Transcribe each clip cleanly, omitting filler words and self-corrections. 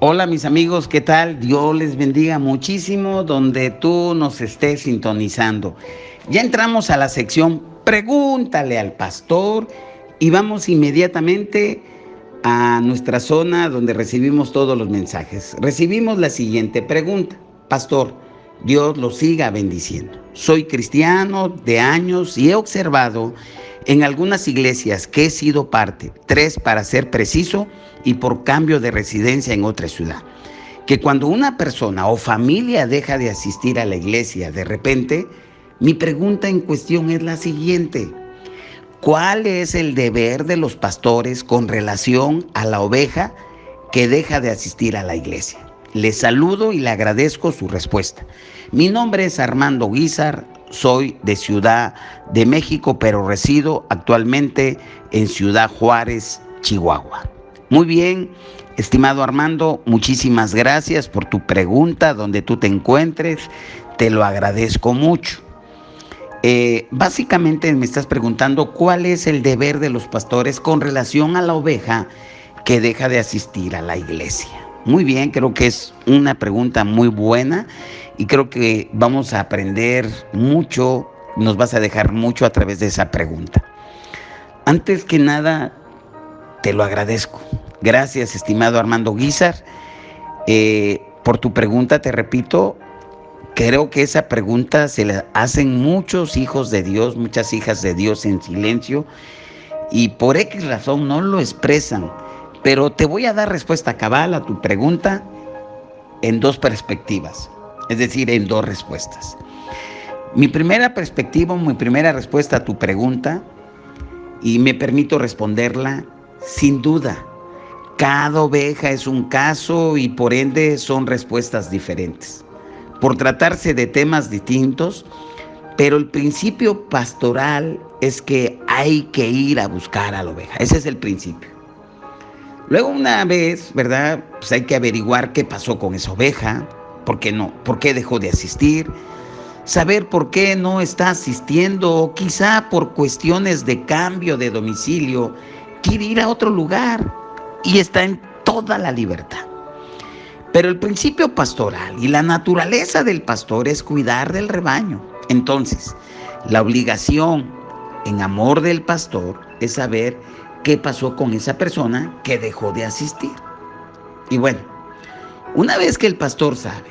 Hola mis amigos, ¿qué tal? Dios les bendiga muchísimo donde tú nos estés sintonizando. Ya entramos a la sección Pregúntale al pastor y vamos inmediatamente a nuestra zona donde recibimos todos los mensajes. Recibimos la siguiente pregunta. Pastor, Dios lo siga bendiciendo. Soy cristiano de años y he observado en algunas iglesias que he sido parte, 3 para ser preciso, y por cambio de residencia en otra ciudad, que cuando una persona o familia deja de asistir a la iglesia de repente, mi pregunta en cuestión es la siguiente: ¿cuál es el deber de los pastores con relación a la oveja que deja de asistir a la iglesia? Les saludo y le agradezco su respuesta. Mi nombre es Armando Guizar, soy de Ciudad de México, pero resido actualmente en Ciudad Juárez, Chihuahua. Muy bien, estimado Armando, muchísimas gracias por tu pregunta, donde tú te encuentres, te lo agradezco mucho. Básicamente me estás preguntando cuál es el deber de los pastores con relación a la oveja que deja de asistir a la iglesia. Muy bien, creo que es una pregunta muy buena y creo que vamos a aprender mucho, nos vas a dejar mucho a través de esa pregunta. Antes que nada, te lo agradezco. Gracias, estimado Armando Guizar. Por tu pregunta, te repito, creo que esa pregunta se la hacen muchos hijos de Dios, muchas hijas de Dios en silencio y por X razón no lo expresan. Pero te voy a dar respuesta cabal a tu pregunta en 2 perspectivas, es decir, en 2 respuestas. Mi primera perspectiva, mi primera respuesta a tu pregunta, y me permito responderla sin duda. Cada oveja es un caso y por ende son respuestas diferentes, por tratarse de temas distintos, pero el principio pastoral es que hay que ir a buscar a la oveja. Ese es el principio. Luego una vez, ¿verdad? Pues hay que averiguar qué pasó con esa oveja, por qué dejó de asistir, saber por qué no está asistiendo, o quizá por cuestiones de cambio de domicilio, quiere ir a otro lugar y está en toda la libertad. Pero el principio pastoral y la naturaleza del pastor es cuidar del rebaño. Entonces, la obligación en amor del pastor es saber qué pasó con esa persona que dejó de asistir. Y bueno, una vez que el pastor sabe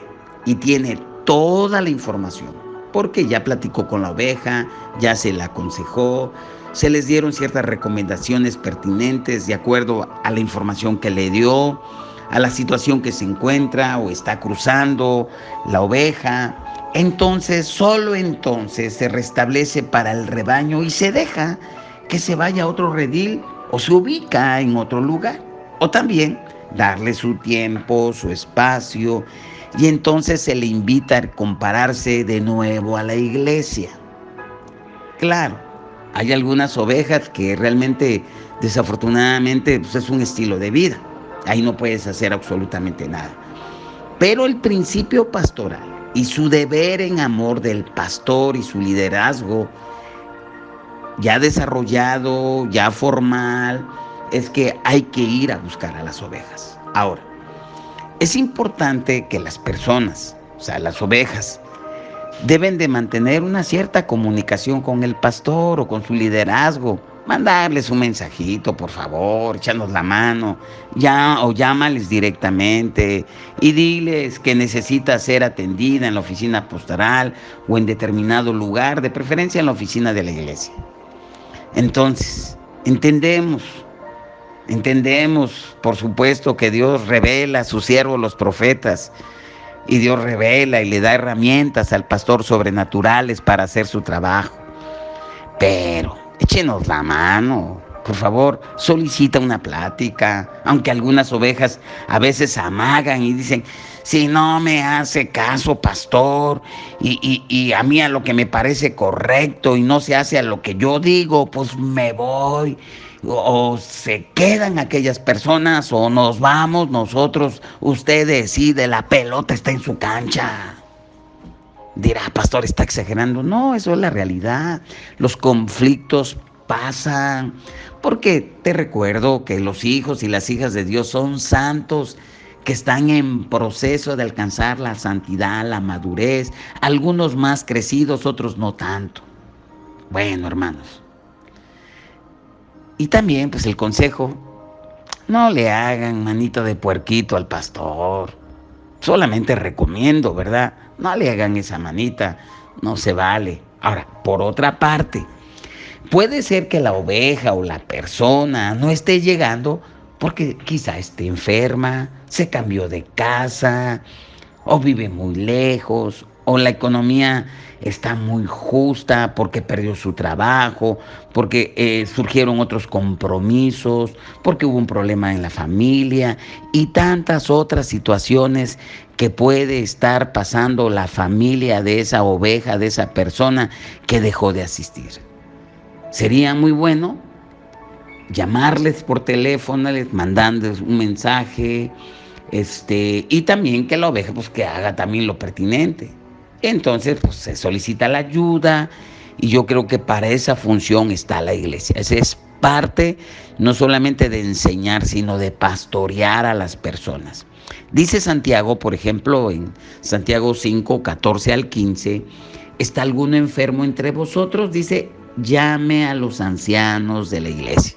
y tiene toda la información, porque ya platicó con la oveja, ya se la aconsejó, se les dieron ciertas recomendaciones pertinentes de acuerdo a la información que le dio, a la situación que se encuentra o está cruzando la oveja, entonces, solo entonces se restablece para el rebaño y se deja que se vaya a otro redil o se ubica en otro lugar. O también darle su tiempo, su espacio, y entonces se le invita a compararse de nuevo a la iglesia. Claro, hay algunas ovejas que realmente, desafortunadamente, pues es un estilo de vida. Ahí no puedes hacer absolutamente nada. Pero el principio pastoral y su deber en amor del pastor y su liderazgo ya desarrollado, ya formal, es que hay que ir a buscar a las ovejas. Ahora, es importante que las personas, o sea, las ovejas, deben de mantener una cierta comunicación con el pastor o con su liderazgo. Mandarles un mensajito, por favor, echarnos la mano, o llámales directamente y diles que necesita ser atendida en la oficina pastoral o en determinado lugar, de preferencia en la oficina de la iglesia. Entonces, entendemos, por supuesto, que Dios revela a sus siervos los profetas, y Dios revela y le da herramientas al pastor sobrenaturales para hacer su trabajo. Pero échenos la mano, por favor, solicita una plática, aunque algunas ovejas a veces amagan y dicen: si no me hace caso, pastor, y a mí a lo que me parece correcto y no se hace a lo que yo digo, pues me voy. O se quedan aquellas personas o nos vamos nosotros, usted decide, la pelota está en su cancha. Dirá: pastor, está exagerando. No, eso es la realidad. Los conflictos pasan, porque te recuerdo que los hijos y las hijas de Dios son santos, que están en proceso de alcanzar la santidad, la madurez, algunos más crecidos, otros no tanto. Bueno, hermanos. Y también, pues el consejo, no le hagan manito de puerquito al pastor. Solamente recomiendo, ¿verdad? No le hagan esa manita, no se vale. Ahora, por otra parte, puede ser que la oveja o la persona no esté llegando porque quizá esté enferma, se cambió de casa, o vive muy lejos, o la economía está muy justa porque perdió su trabajo, porque surgieron otros compromisos, porque hubo un problema en la familia y tantas otras situaciones que puede estar pasando la familia de esa oveja, de esa persona que dejó de asistir. Sería muy bueno llamarles por teléfono, les mandándoles un mensaje, y también que la oveja pues que haga también lo pertinente. Entonces pues se solicita la ayuda y yo creo que para esa función está la iglesia. Esa es parte no solamente de enseñar, sino de pastorear a las personas. Dice Santiago, por ejemplo, en Santiago 5, 14 al 15, ¿está alguno enfermo entre vosotros? Dice, llame a los ancianos de la iglesia.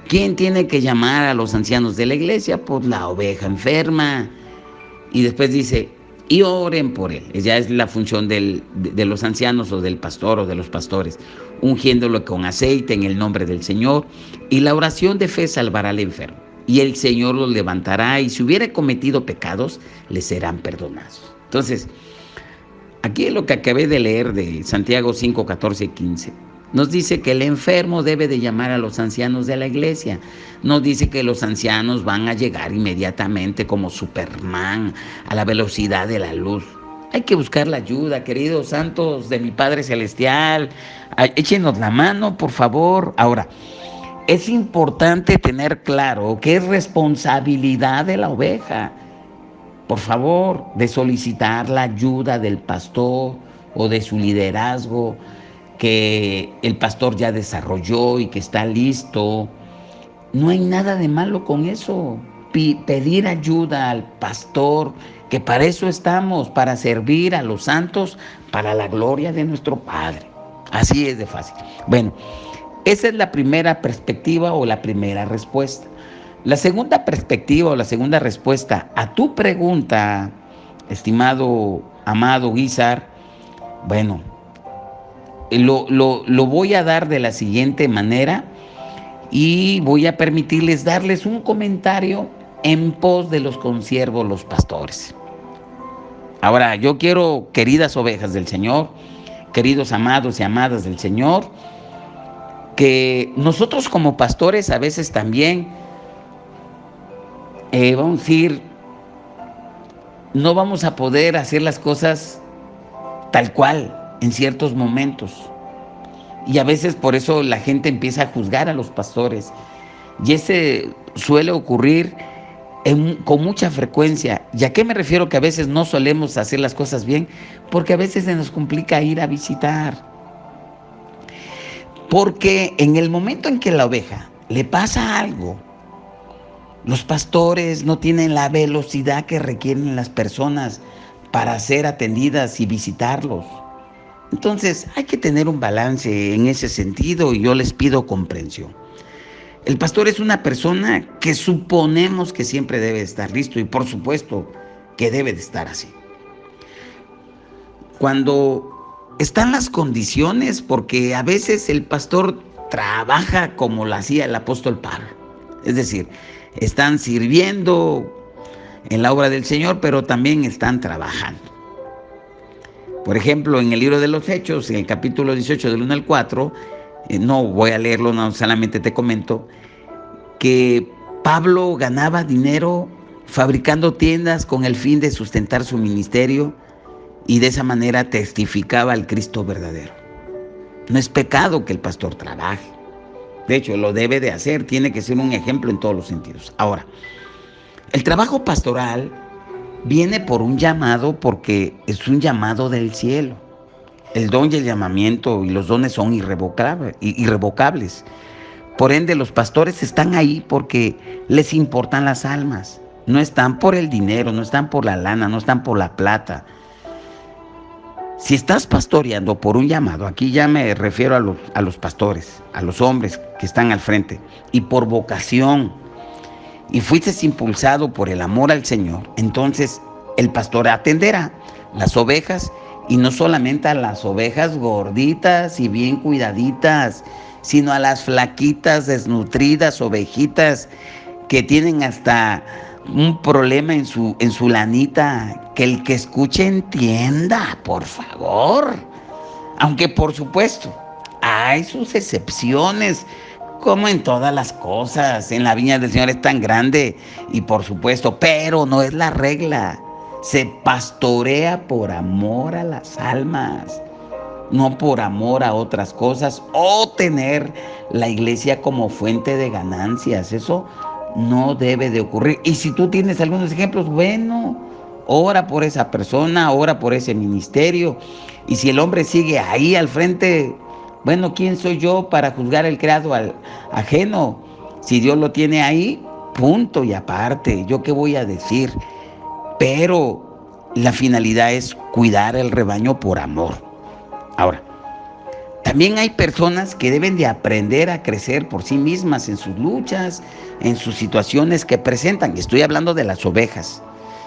¿Quién tiene que llamar a los ancianos de la iglesia? Pues la oveja enferma. Y después dice, y oren por él. Ya es la función de los ancianos o del pastor o de los pastores, ungiéndolo con aceite en el nombre del Señor. Y la oración de fe salvará al enfermo. Y el Señor lo levantará y si hubiera cometido pecados, le serán perdonados. Entonces, aquí es lo que acabé de leer de Santiago 5, 14 y 15. Nos dice que el enfermo debe de llamar a los ancianos de la iglesia. Nos dice que los ancianos van a llegar inmediatamente como Superman a la velocidad de la luz. Hay que buscar la ayuda, queridos santos de mi Padre Celestial. Échenos la mano, por favor. Ahora, es importante tener claro que es responsabilidad de la oveja, por favor, de solicitar la ayuda del pastor o de su liderazgo que el pastor ya desarrolló y que está listo. No hay nada de malo con eso. Pedir ayuda al pastor, que para eso estamos, para servir a los santos, para la gloria de nuestro Padre. Así es de fácil. Bueno, esa es la primera perspectiva o la primera respuesta. La segunda perspectiva o la segunda respuesta a tu pregunta, estimado, amado Guizar, bueno, lo voy a dar de la siguiente manera y voy a permitirles darles un comentario en pos de los consiervos, los pastores. Ahora, yo quiero, queridas ovejas del Señor, queridos amados y amadas del Señor, que nosotros como pastores a veces también, vamos a decir, no vamos a poder hacer las cosas tal cual en ciertos momentos. Y a veces por eso la gente empieza a juzgar a los pastores. Y ese suele ocurrir con mucha frecuencia. ¿Y a qué me refiero que a veces no solemos hacer las cosas bien? Porque a veces se nos complica ir a visitar. Porque en el momento en que la oveja le pasa algo, los pastores no tienen la velocidad que requieren las personas para ser atendidas y visitarlos. Entonces hay que tener un balance en ese sentido y yo les pido comprensión. El pastor es una persona que suponemos que siempre debe estar listo y por supuesto que debe de estar así. Cuando están las condiciones, porque a veces el pastor trabaja como lo hacía el apóstol Pablo. Es decir, están sirviendo en la obra del Señor, pero también están trabajando. Por ejemplo, en el libro de los Hechos, en el capítulo 18 del 1 al 4, no voy a leerlo, no, solamente te comento, que Pablo ganaba dinero fabricando tiendas con el fin de sustentar su ministerio y de esa manera testificaba al Cristo verdadero. No es pecado que el pastor trabaje. De hecho, lo debe de hacer, tiene que ser un ejemplo en todos los sentidos. Ahora, el trabajo pastoral viene por un llamado porque es un llamado del cielo. El don y el llamamiento y los dones son irrevocables. Por ende, los pastores están ahí porque les importan las almas. No están por el dinero, no están por la lana, no están por la plata. Si estás pastoreando por un llamado, aquí ya me refiero a los pastores, a los hombres que están al frente, y por vocación, y fuiste impulsado por el amor al Señor, entonces el pastor atenderá las ovejas, y no solamente a las ovejas gorditas y bien cuidaditas, sino a las flaquitas, desnutridas, ovejitas que tienen hasta un problema en su lanita. Que el que escuche entienda, por favor. Aunque por supuesto hay sus excepciones, como en todas las cosas. En la viña del Señor es tan grande, y por supuesto, pero no es la regla. Se pastorea por amor a las almas, no por amor a otras cosas o tener la iglesia como fuente de ganancias. Eso no debe de ocurrir. Y si tú tienes algunos ejemplos, bueno, ora por esa persona, ora por ese ministerio. Y si el hombre sigue ahí al frente, bueno, ¿quién soy yo para juzgar el creado ajeno? Si Dios lo tiene ahí, punto y aparte. ¿Yo qué voy a decir? Pero la finalidad es cuidar el rebaño por amor. Ahora, también hay personas que deben de aprender a crecer por sí mismas en sus luchas, en sus situaciones que presentan. Estoy hablando de las ovejas.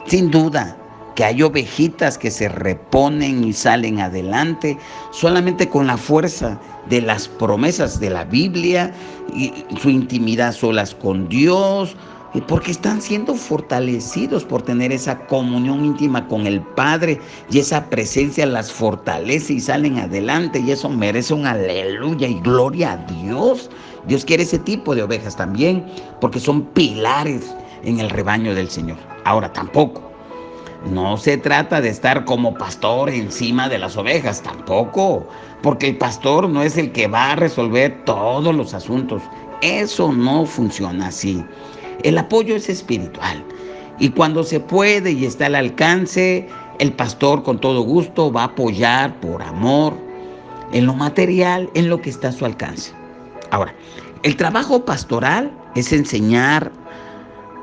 Sin duda que hay ovejitas que se reponen y salen adelante solamente con la fuerza de las promesas de la Biblia y su intimidad solas con Dios, porque están siendo fortalecidos por tener esa comunión íntima con el Padre, y esa presencia las fortalece y salen adelante, y eso merece un aleluya y gloria a Dios. Dios quiere ese tipo de ovejas también, porque son pilares en el rebaño del Señor. Ahora, tampoco no se trata de estar como pastor encima de las ovejas, tampoco, porque el pastor no es el que va a resolver todos los asuntos. Eso no funciona así. El apoyo es espiritual, y cuando se puede y está al alcance, el pastor con todo gusto va a apoyar por amor en lo material, en lo que está a su alcance. Ahora, el trabajo pastoral es enseñar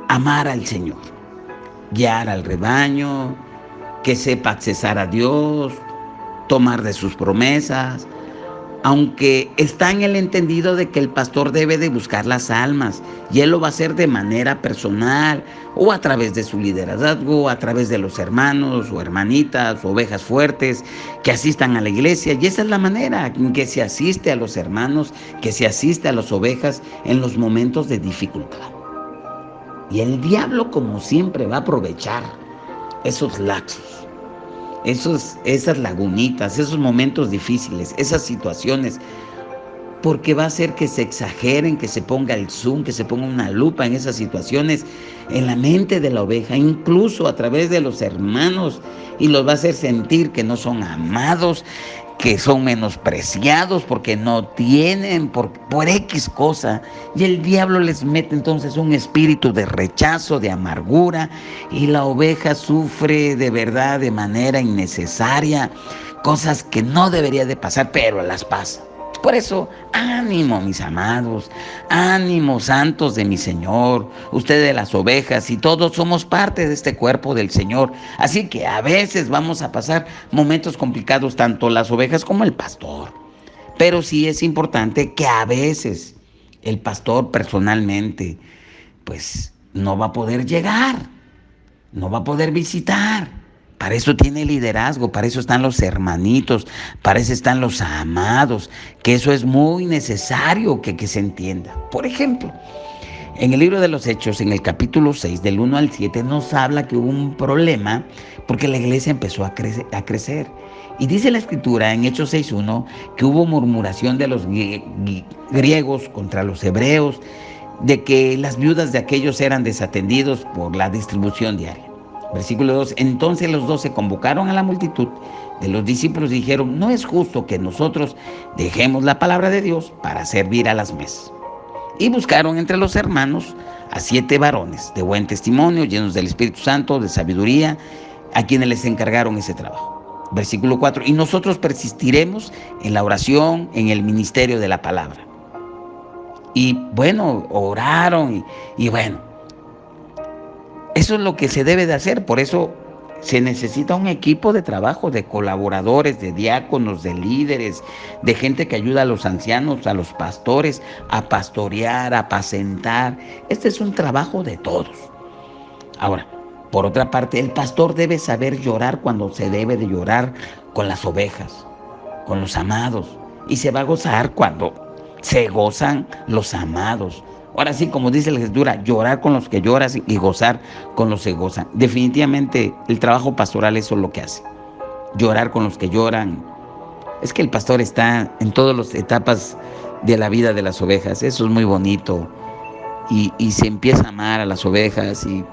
a amar al Señor, guiar al rebaño, que sepa accesar a Dios, tomar de sus promesas, aunque está en el entendido de que el pastor debe de buscar las almas, y él lo va a hacer de manera personal o a través de su liderazgo, a través de los hermanos o hermanitas, ovejas fuertes que asistan a la iglesia. Y esa es la manera en que se asiste a los hermanos, que se asiste a las ovejas en los momentos de dificultad. Y el diablo, como siempre, va a aprovechar esos lapsos, esas lagunitas, esos momentos difíciles, esas situaciones, porque va a hacer que se exageren, que se ponga el zoom, que se ponga una lupa en esas situaciones, en la mente de la oveja, incluso a través de los hermanos, y los va a hacer sentir que no son amados, que son menospreciados porque no tienen, por X cosa. Y el diablo les mete entonces un espíritu de rechazo, de amargura, y la oveja sufre de verdad de manera innecesaria, cosas que no debería de pasar, pero las pasa. Por eso, ánimo, mis amados, ánimo, santos de mi Señor, ustedes las ovejas, y todos somos parte de este cuerpo del Señor. Así que a veces vamos a pasar momentos complicados, tanto las ovejas como el pastor. Pero sí es importante que a veces el pastor personalmente, pues no va a poder llegar, no va a poder visitar. Para eso tiene liderazgo, para eso están los hermanitos, para eso están los amados, que eso es muy necesario que se entienda. Por ejemplo, en el libro de los Hechos, en el capítulo 6, del 1 al 7, nos habla que hubo un problema porque la iglesia empezó a crecer. Y dice la Escritura en Hechos 6:1 que hubo murmuración de los griegos contra los hebreos, de que las viudas de aquellos eran desatendidos por la distribución diaria. Versículo 2, entonces los 12 convocaron a la multitud de los discípulos y dijeron, no es justo que nosotros dejemos la palabra de Dios para servir a las mesas. Y buscaron entre los hermanos a 7 varones de buen testimonio, llenos del Espíritu Santo, de sabiduría, a quienes les encargaron ese trabajo. Versículo 4, y nosotros persistiremos en la oración, en el ministerio de la palabra. Y bueno, oraron y bueno, Eso es lo que se debe de hacer. Por eso se necesita un equipo de trabajo, de colaboradores, de diáconos, de líderes, de gente que ayuda a los ancianos, a los pastores, a pastorear, a apacentar. Este es un trabajo de todos. Ahora, por otra parte, el pastor debe saber llorar cuando se debe de llorar con las ovejas, con los amados, y se va a gozar cuando se gozan los amados. Ahora sí, como dice la Escritura, llorar con los que lloras y gozar con los que gozan. Definitivamente el trabajo pastoral eso es lo que hace. Llorar con los que lloran. Es que el pastor está en todas las etapas de la vida de las ovejas. Eso es muy bonito. Y se empieza a amar a las ovejas y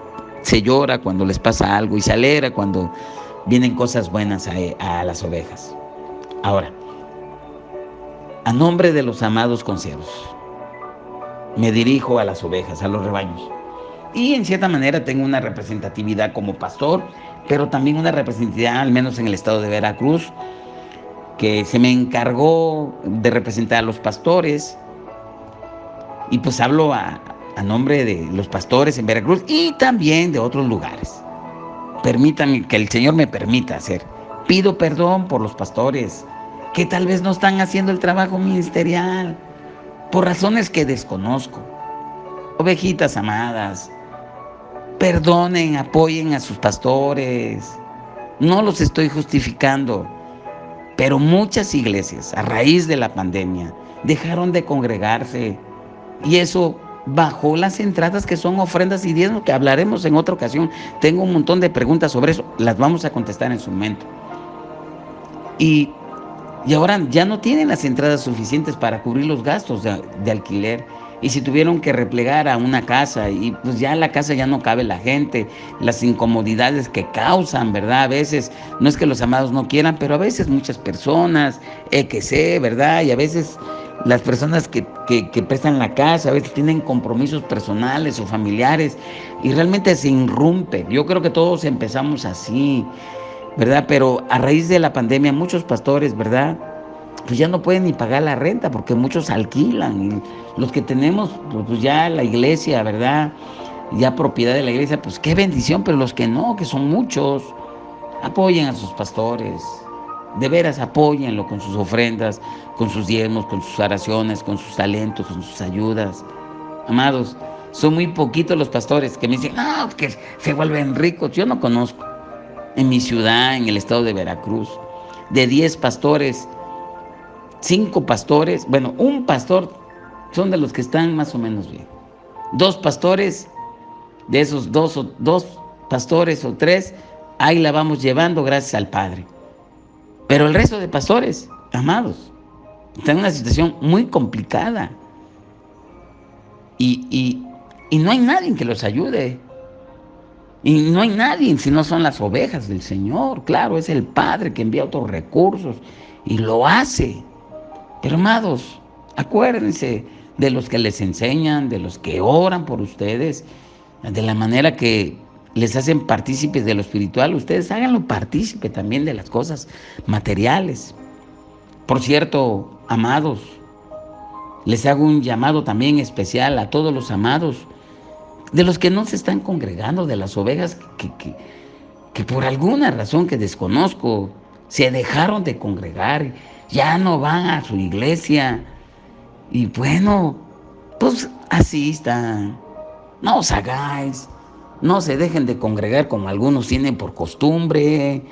se llora cuando les pasa algo y se alegra cuando vienen cosas buenas a las ovejas. Ahora, a nombre de los amados consiervos, me dirijo a las ovejas, a los rebaños. Y en cierta manera tengo una representatividad como pastor, pero también una representatividad, al menos en el estado de Veracruz, que se me encargó de representar a los pastores. Y pues hablo a nombre de los pastores en Veracruz y también de otros lugares. Permítanme, que el Señor me permita hacer. Pido perdón por los pastores que tal vez no están haciendo el trabajo ministerial por razones que desconozco. Ovejitas amadas, perdonen, apoyen a sus pastores. No los estoy justificando, pero muchas iglesias, a raíz de la pandemia, dejaron de congregarse y eso bajó las entradas que son ofrendas y diezmos, que hablaremos en otra ocasión. Tengo un montón de preguntas sobre eso, las vamos a contestar en su momento. Y ahora ya no tienen las entradas suficientes para cubrir los gastos de alquiler. Y si tuvieron que replegar a una casa y pues ya en la casa ya no cabe la gente, las incomodidades que causan, ¿verdad? A veces, no es que los amados no quieran, pero a veces muchas personas, ¿verdad? Y a veces las personas que prestan la casa, a veces tienen compromisos personales o familiares y realmente se irrumpe. Yo creo que todos empezamos así, ¿verdad? Pero a raíz de la pandemia muchos pastores, ¿verdad?, pues ya no pueden ni pagar la renta porque muchos alquilan. Y los que tenemos, pues ya la iglesia, ¿verdad?, ya propiedad de la iglesia, pues qué bendición, pero los que no, que son muchos, apoyen a sus pastores. De veras, apóyenlo con sus ofrendas, con sus diezmos, con sus oraciones, con sus talentos, con sus ayudas. Amados, son muy poquitos los pastores que me dicen, no, que se vuelven ricos. Yo no conozco. En mi ciudad, en el estado de Veracruz, de 10 pastores, 5 pastores, bueno, un pastor son de los que están más o menos bien. 2 pastores, de esos dos pastores o 3, ahí la vamos llevando gracias al Padre. Pero el resto de pastores, amados, están en una situación muy complicada. Y no hay nadie que los ayude. Y no hay nadie si no son las ovejas del Señor. Claro, es el Padre que envía otros recursos y lo hace. Pero amados, acuérdense de los que les enseñan, de los que oran por ustedes, de la manera que les hacen partícipes de lo espiritual. Ustedes háganlo partícipe también de las cosas materiales. Por cierto, amados, les hago un llamado también especial a todos los amados, de los que no se están congregando, de las ovejas que por alguna razón que desconozco, se dejaron de congregar, ya no van a su iglesia. Y bueno, pues asistan, no os hagáis, no se dejen de congregar como algunos tienen por costumbre.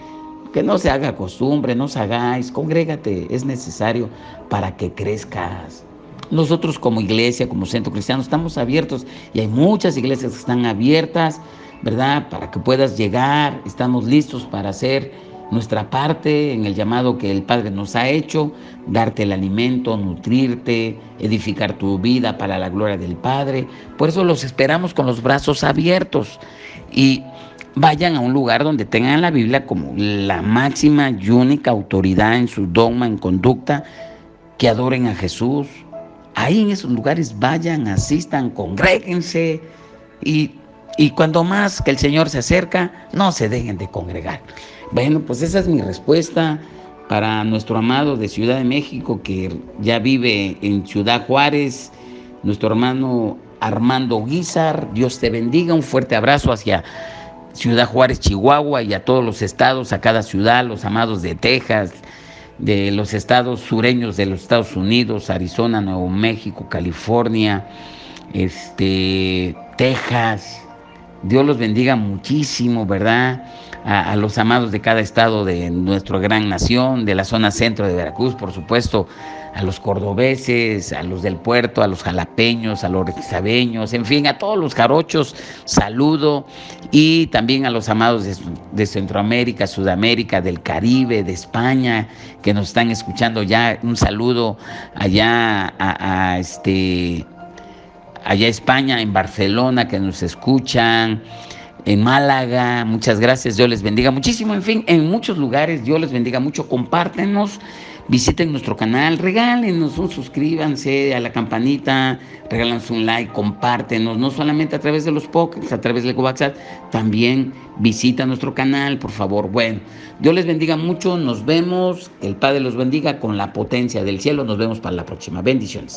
Que no se haga costumbre, no os hagáis, congrégate, es necesario para que crezcas. Nosotros como iglesia, como centro cristiano, estamos abiertos y hay muchas iglesias que están abiertas, ¿verdad?, para que puedas llegar. Estamos listos para hacer nuestra parte en el llamado que el Padre nos ha hecho, darte el alimento, nutrirte, edificar tu vida para la gloria del Padre. Por eso los esperamos con los brazos abiertos y vayan a un lugar donde tengan la Biblia como la máxima y única autoridad en su dogma, en conducta, que adoren a Jesús. Ahí en esos lugares vayan, asistan, congréguense y cuando más que el Señor se acerca, no se dejen de congregar. Bueno, pues esa es mi respuesta para nuestro amado de Ciudad de México, que ya vive en Ciudad Juárez, nuestro hermano Armando Guizar. Dios te bendiga. Un fuerte abrazo hacia Ciudad Juárez, Chihuahua, y a todos los estados, a cada ciudad, los amados de Texas, de los estados sureños de los Estados Unidos, Arizona, Nuevo México, California, Texas. Dios los bendiga muchísimo, ¿verdad? A los amados de cada estado de nuestra gran nación, de la zona centro de Veracruz, por supuesto, a los cordobeses, a los del puerto, a los jalapeños, a los rizabeños, en fin, a todos los jarochos, saludo, y también a los amados de Centroamérica, Sudamérica, del Caribe, de España, que nos están escuchando ya. Un saludo allá allá España, en Barcelona, que nos escuchan, en Málaga. Muchas gracias, Dios les bendiga muchísimo. En fin, en muchos lugares, Dios les bendiga mucho. Compártenos, visiten nuestro canal, regálenos suscríbanse a la campanita, regálanos un like, compártenos, no solamente a través de los podcasts, a través del WhatsApp, también visita nuestro canal, por favor. Bueno, Dios les bendiga mucho, nos vemos, que el Padre los bendiga con la potencia del cielo. Nos vemos para la próxima. Bendiciones.